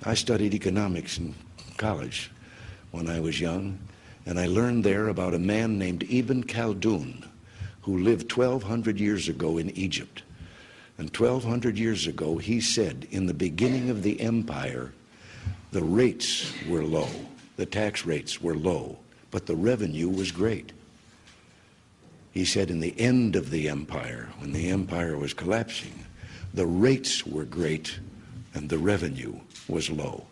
I studied economics in college when I was young, and I learned there about a man named Ibn Khaldun, who lived 1,200 years ago in Egypt. And 1,200 years ago, he said, in the beginning of the empire, the rates were low, the tax rates were low, but the revenue was great. He said in the end of the empire, when the empire was collapsing, the rates were great and the revenue was low.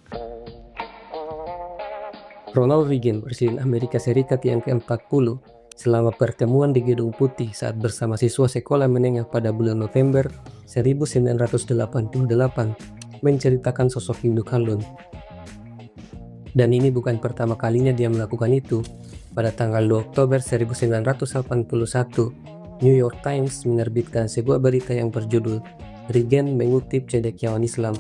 Ronald Reagan, Presiden Amerika Serikat yang ke-40, selama pertemuan di Gedung Putih saat bersama siswa sekolah menengah pada bulan November 1988, menceritakan sosok Ibnu Khaldun. Dan ini bukan pertama kalinya dia melakukan itu. Pada tanggal 2 Oktober 1981, New York Times menerbitkan sebuah berita yang berjudul Reagan mengutip cendekiawan Islam,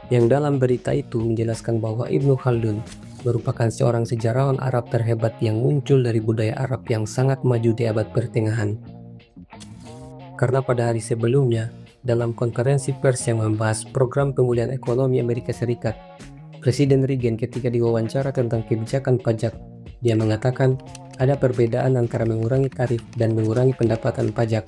yang dalam berita itu menjelaskan bahwa Ibnu Khaldun merupakan seorang sejarawan Arab terhebat yang muncul dari budaya Arab yang sangat maju di abad pertengahan. Karena pada hari sebelumnya, dalam konferensi pers yang membahas program pemulihan ekonomi Amerika Serikat, Presiden Reagan ketika diwawancara tentang kebijakan pajak, dia mengatakan ada perbedaan antara mengurangi tarif dan mengurangi pendapatan pajak.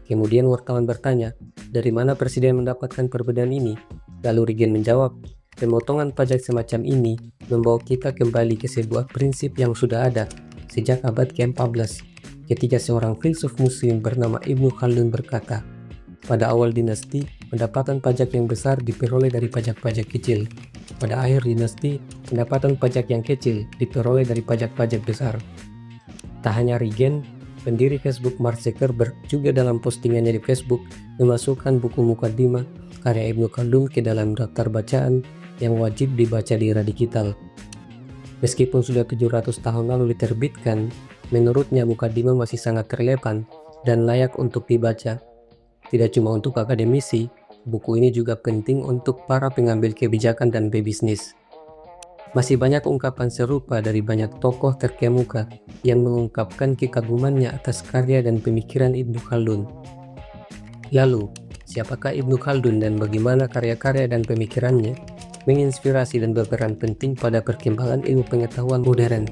Kemudian wartawan bertanya, dari mana Presiden mendapatkan perbedaan ini? Lalu Reagan menjawab, pemotongan pajak semacam ini membawa kita kembali ke sebuah prinsip yang sudah ada sejak abad ke-14, ketika seorang filsuf muslim bernama Ibnu Khaldun berkata, pada awal dinasti, pendapatan pajak yang besar diperoleh dari pajak-pajak kecil. Pada akhir dinasti, pendapatan pajak yang kecil diperoleh dari pajak-pajak besar. Tak hanya Reagan, pendiri Facebook Mark Zuckerberg juga dalam postingannya di Facebook memasukkan buku Muqaddimah karya Ibnu Khaldun ke dalam daftar bacaan yang wajib dibaca di era digital. Meskipun sudah 700 tahun lalu diterbitkan, menurutnya Muqaddimah masih sangat relevan dan layak untuk dibaca. Tidak cuma untuk akademisi, buku ini juga penting untuk para pengambil kebijakan dan pebisnis. Masih banyak ungkapan serupa dari banyak tokoh terkemuka yang mengungkapkan kekagumannya atas karya dan pemikiran Ibnu Khaldun. Lalu, siapakah Ibnu Khaldun dan bagaimana karya-karya dan pemikirannya menginspirasi dan berperan penting pada perkembangan ilmu pengetahuan modern?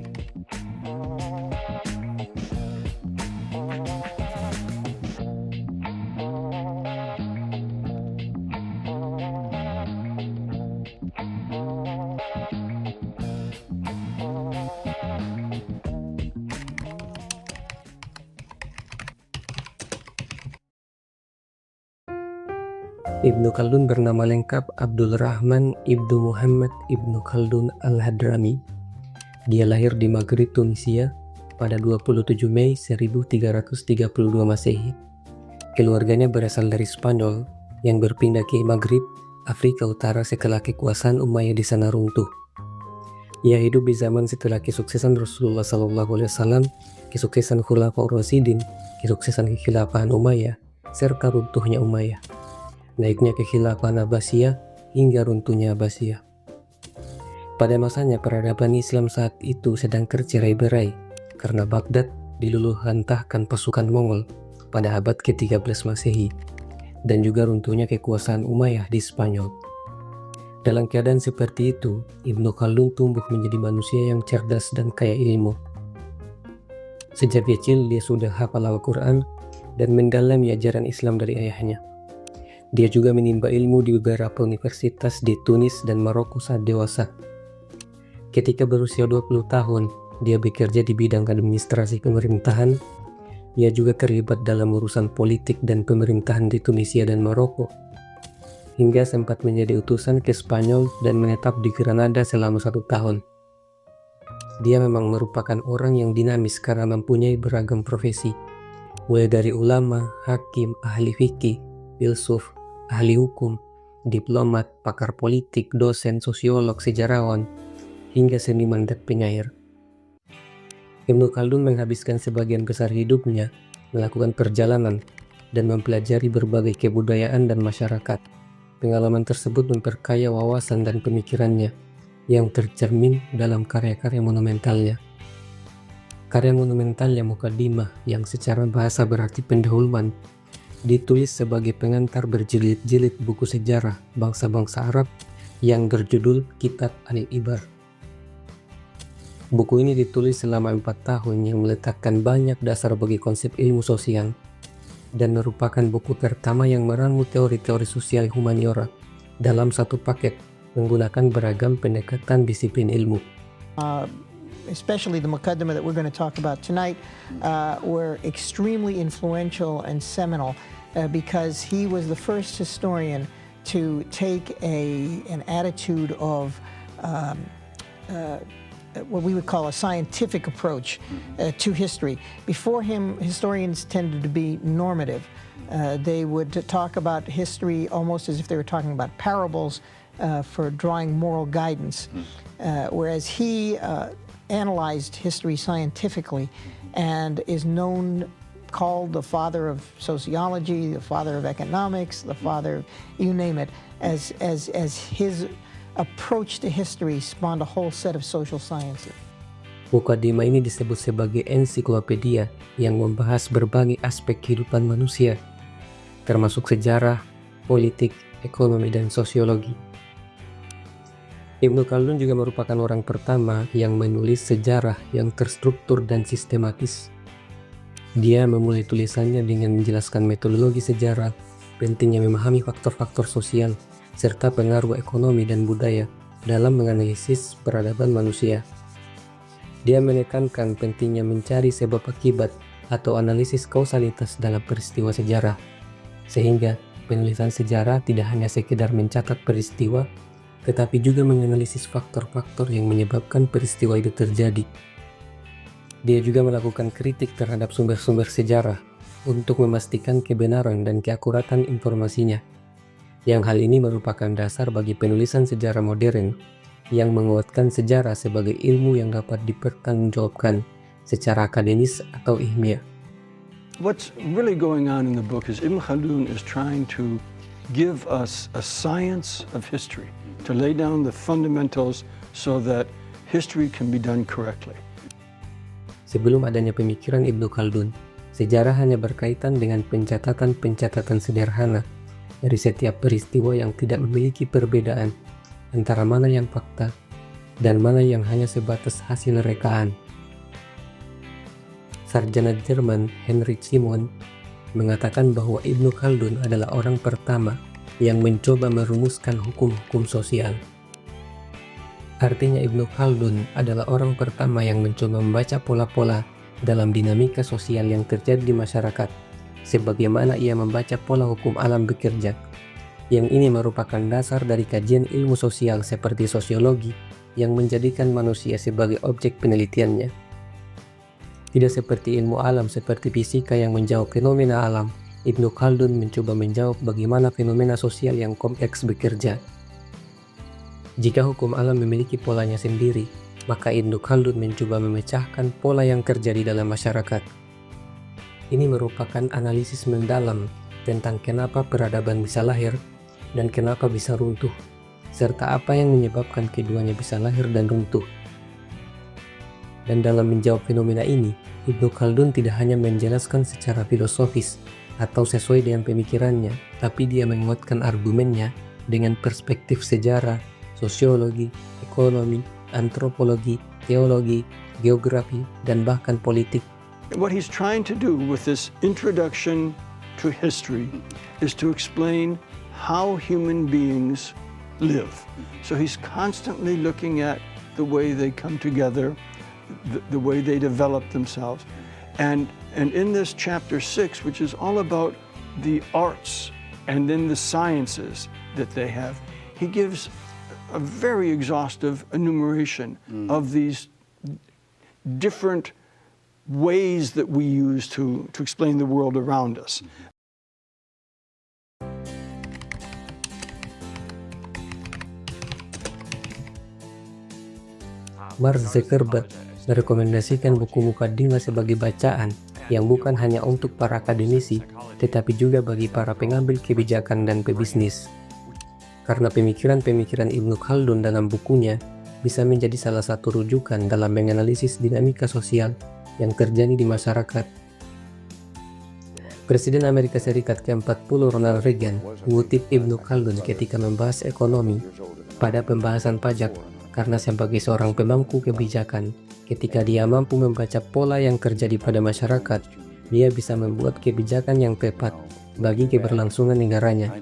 Ibnu Khaldun bernama lengkap Abdul Rahman Ibnu Muhammad Ibnu Khaldun Al-Hadrami. Dia lahir di Maghrib, Tunisia pada 27 Mei 1332 Masehi. Keluarganya berasal dari Spanyol yang berpindah ke Maghrib, Afrika Utara setelah kekuasaan Umayyah di sana runtuh. Ia hidup di zaman setelah kesuksesan Rasulullah SAW, kesuksesan Khulafaur Rasyidin, kesuksesan kekhilafahan Umayyah, serta runtuhnya Umayyah, naiknya kekhilafahan Abbasiyah hingga runtuhnya Abbasiyah. Pada masanya peradaban Islam saat itu sedang tercerai-berai karena Baghdad diluluh-lantahkan pasukan Mongol pada abad ke-13 Masehi dan juga runtuhnya kekuasaan Umayyah di Spanyol. Dalam keadaan seperti itu, Ibnu Khaldun tumbuh menjadi manusia yang cerdas dan kaya ilmu. Sejak kecil dia sudah hafal Al-Quran dan mendalami ajaran Islam dari ayahnya. Dia juga menimba ilmu di beberapa universitas di Tunis dan Maroko saat dewasa. Ketika berusia 20 tahun, dia bekerja di bidang administrasi pemerintahan. Dia juga terlibat dalam urusan politik dan pemerintahan di Tunisia dan Maroko, hingga sempat menjadi utusan ke Spanyol dan menetap di Granada selama 1 tahun. Dia memang merupakan orang yang dinamis karena mempunyai beragam profesi, mulai dari ulama, hakim, ahli fikih, filsuf, ahli hukum, diplomat, pakar politik, dosen, sosiolog, sejarawan, hingga seniman dan penyair. Ibnu Khaldun menghabiskan sebagian besar hidupnya melakukan perjalanan dan mempelajari berbagai kebudayaan dan masyarakat. Pengalaman tersebut memperkaya wawasan dan pemikirannya yang tercermin dalam karya-karya monumentalnya. Karya monumentalnya Muqaddimah, yang secara bahasa berarti pendahuluan, ditulis sebagai pengantar berjilid-jilid buku sejarah bangsa-bangsa Arab yang berjudul Kitab Al-Ibar. Buku ini ditulis selama 4 tahun yang meletakkan banyak dasar bagi konsep ilmu sosial dan merupakan buku pertama yang meramu teori-teori sosial humaniora dalam satu paket menggunakan beragam pendekatan disiplin ilmu. Especially the Muqaddimah that we're going to talk about tonight, were extremely influential and seminal because he was the first historian to take an attitude of what we would call a scientific approach to history. Before him, historians tended to be normative. They would talk about history almost as if they were talking about parables for drawing moral guidance, whereas he analyzed history scientifically and is called the father of sociology, the father of economics, the father, you name it, as his approach to history spawned a whole set of social sciences. Mukaddimah ini disebut sebagai ensiklopedia yang membahas berbagai aspek kehidupan manusia, termasuk sejarah, politik, ekonomi, dan sosiologi. Ibnu Khaldun juga merupakan orang pertama yang menulis sejarah yang terstruktur dan sistematis. Dia memulai tulisannya dengan menjelaskan metodologi sejarah, pentingnya memahami faktor-faktor sosial, serta pengaruh ekonomi dan budaya dalam menganalisis peradaban manusia. Dia menekankan pentingnya mencari sebab akibat atau analisis kausalitas dalam peristiwa sejarah, sehingga penulisan sejarah tidak hanya sekedar mencatat peristiwa, tetapi juga menganalisis faktor-faktor yang menyebabkan peristiwa itu terjadi. Dia juga melakukan kritik terhadap sumber-sumber sejarah untuk memastikan kebenaran dan keakuratan informasinya, yang hal ini merupakan dasar bagi penulisan sejarah modern yang menguatkan sejarah sebagai ilmu yang dapat dipertanggungjawabkan secara akademis atau ilmiah. What's really going on in the book is Ibn Khaldun is trying to give us a science of history, to lay down the fundamentals so that history can be done correctly. Sebelum adanya pemikiran Ibnu Khaldun, sejarah hanya berkaitan dengan pencatatan-pencatatan sederhana dari setiap peristiwa yang tidak memiliki perbedaan antara mana yang fakta dan mana yang hanya sebatas hasil rekaan. Sarjana Jerman Heinrich Simon mengatakan bahwa Ibnu Khaldun adalah orang pertama yang mencoba merumuskan hukum-hukum sosial. Artinya Ibnu Khaldun adalah orang pertama yang mencoba membaca pola-pola dalam dinamika sosial yang terjadi di masyarakat, sebagaimana ia membaca pola hukum alam bekerja. Yang ini merupakan dasar dari kajian ilmu sosial seperti sosiologi yang menjadikan manusia sebagai objek penelitiannya. Tidak seperti ilmu alam seperti fisika yang menjawab fenomena alam, Ibnu Khaldun mencoba menjawab bagaimana fenomena sosial yang kompleks bekerja. Jika hukum alam memiliki polanya sendiri, maka Ibnu Khaldun mencoba memecahkan pola yang terjadi dalam masyarakat. Ini merupakan analisis mendalam tentang kenapa peradaban bisa lahir dan kenapa bisa runtuh, serta apa yang menyebabkan keduanya bisa lahir dan runtuh. Dan dalam menjawab fenomena ini, Ibnu Khaldun tidak hanya menjelaskan secara filosofis atau sesuai dengan pemikirannya, tapi dia menguatkan argumennya dengan perspektif sejarah, sosiologi, ekonomi, antropologi, teologi, geografi, dan bahkan politik. What he's trying to do with this introduction to history is to explain how human beings live. So he's constantly looking at the way they come together, the way they develop themselves. And in this chapter 6, which is all about the arts and then the sciences that they have, he gives a very exhaustive enumeration of these different ways that we use to explain the world around us. Mark Zuckerberg merekomendasikan buku Muqaddimah sebagai bacaan yang bukan hanya untuk para akademisi, tetapi juga bagi para pengambil kebijakan dan pebisnis. Karena pemikiran-pemikiran Ibnu Khaldun dalam bukunya bisa menjadi salah satu rujukan dalam menganalisis dinamika sosial yang terjadi di masyarakat. Presiden Amerika Serikat ke-40 Ronald Reagan mengutip Ibnu Khaldun ketika membahas ekonomi pada pembahasan pajak karena sebagai seorang pemangku kebijakan, ketika dia mampu membaca pola yang terjadi pada masyarakat, dia bisa membuat kebijakan yang tepat bagi keberlangsungan negaranya.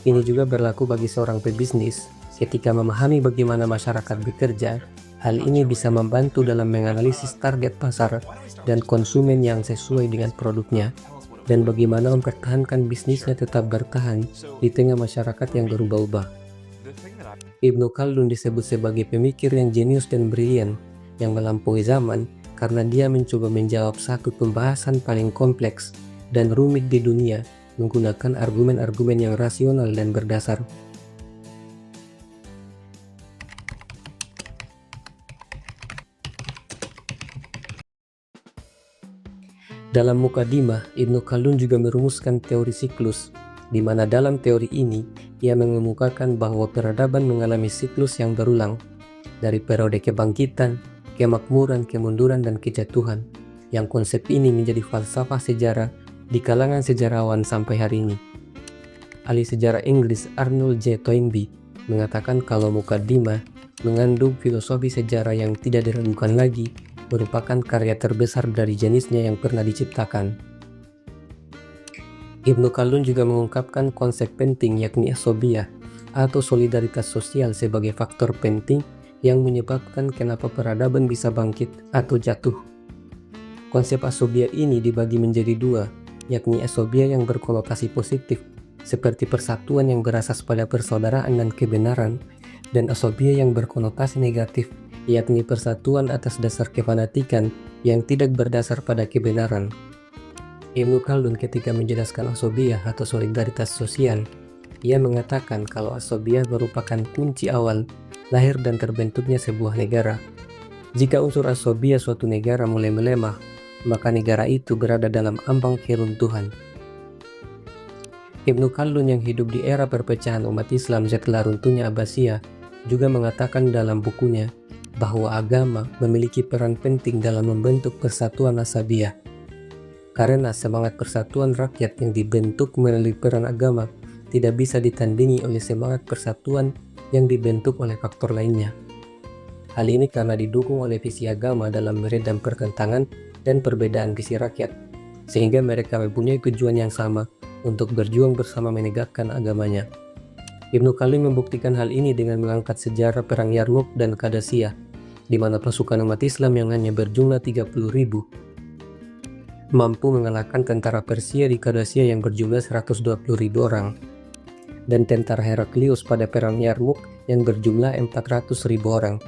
Ini juga berlaku bagi seorang pebisnis. Ketika memahami bagaimana masyarakat bekerja, hal ini bisa membantu dalam menganalisis target pasar dan konsumen yang sesuai dengan produknya, dan bagaimana mempertahankan bisnisnya tetap bertahan di tengah masyarakat yang berubah-ubah. Ibnu Khaldun disebut sebagai pemikir yang jenius dan brilian yang melampaui zaman karena dia mencoba menjawab satu pembahasan paling kompleks dan rumit di dunia menggunakan argumen-argumen yang rasional dan berdasar. Dalam Mukadimah, Ibnu Khaldun juga merumuskan teori siklus, di mana dalam teori ini ia mengemukakan bahwa peradaban mengalami siklus yang berulang, dari periode kebangkitan, kemakmuran, kemunduran, dan kejatuhan, yang konsep ini menjadi falsafah sejarah di kalangan sejarawan sampai hari ini. Ahli sejarah Inggris Arnold J. Toynbee mengatakan kalau Mukadimah mengandung filosofi sejarah yang tidak diragukan lagi, merupakan karya terbesar dari jenisnya yang pernah diciptakan. Ibnu Khaldun juga mengungkapkan konsep penting yakni asobiyah atau solidaritas sosial sebagai faktor penting yang menyebabkan kenapa peradaban bisa bangkit atau jatuh. Konsep asobiyah ini dibagi menjadi dua, yakni asobiyah yang berkonotasi positif seperti persatuan yang berasas pada persaudaraan dan kebenaran, dan asobiyah yang berkonotasi negatif yakni persatuan atas dasar kefanatikan yang tidak berdasar pada kebenaran. Ibnu Khaldun ketika menjelaskan asobiyah atau solidaritas sosial, ia mengatakan kalau asobiyah merupakan kunci awal lahir dan terbentuknya sebuah negara. Jika unsur asobiyah suatu negara mulai melemah, maka negara itu berada dalam ambang keruntuhan. Ibnu Khaldun yang hidup di era perpecahan umat Islam setelah runtuhnya Abbasiyah juga mengatakan dalam bukunya bahwa agama memiliki peran penting dalam membentuk persatuan asabiyah. Karena semangat persatuan rakyat yang dibentuk melalui peran agama tidak bisa ditandingi oleh semangat persatuan yang dibentuk oleh faktor lainnya. Hal ini karena didukung oleh visi agama dalam meredam pertentangan dan perbedaan visi rakyat, sehingga mereka mempunyai tujuan yang sama untuk berjuang bersama menegakkan agamanya. Ibnu Khaldun membuktikan hal ini dengan mengangkat sejarah perang Yarmouk dan Qadasiyah, di mana pasukan umat Islam yang hanya berjumlah 30.000 mampu mengalahkan tentara Persia di Qadasiyah yang berjumlah 120.000 orang, dan tentara Heraklius pada perang Yarmouk yang berjumlah 400.000 orang.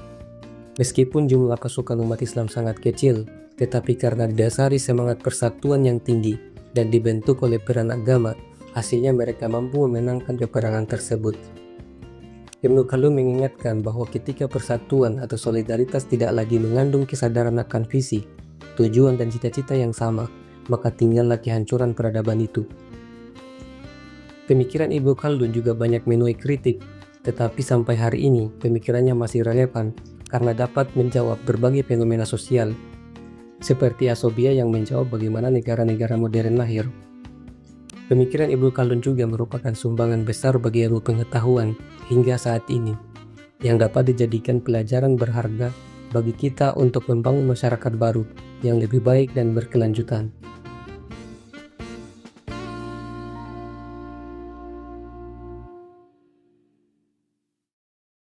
Meskipun jumlah pasukan umat Islam sangat kecil, tetapi karena didasari semangat persatuan yang tinggi dan dibentuk oleh peran agama, hasilnya mereka mampu memenangkan peperangan tersebut. Ibnu Khaldun mengingatkan bahwa ketika persatuan atau solidaritas tidak lagi mengandung kesadaran akan visi, tujuan dan cita-cita yang sama, maka tinggallah kehancuran peradaban itu. Pemikiran Ibnu Khaldun juga banyak menuai kritik, tetapi sampai hari ini pemikirannya masih relevan karena dapat menjawab berbagai fenomena sosial, seperti asobiyah yang menjawab bagaimana negara-negara modern lahir. Pemikiran Ibnu Khaldun juga merupakan sumbangan besar bagi ilmu pengetahuan hingga saat ini, yang dapat dijadikan pelajaran berharga bagi kita untuk membangun masyarakat baru yang lebih baik dan berkelanjutan.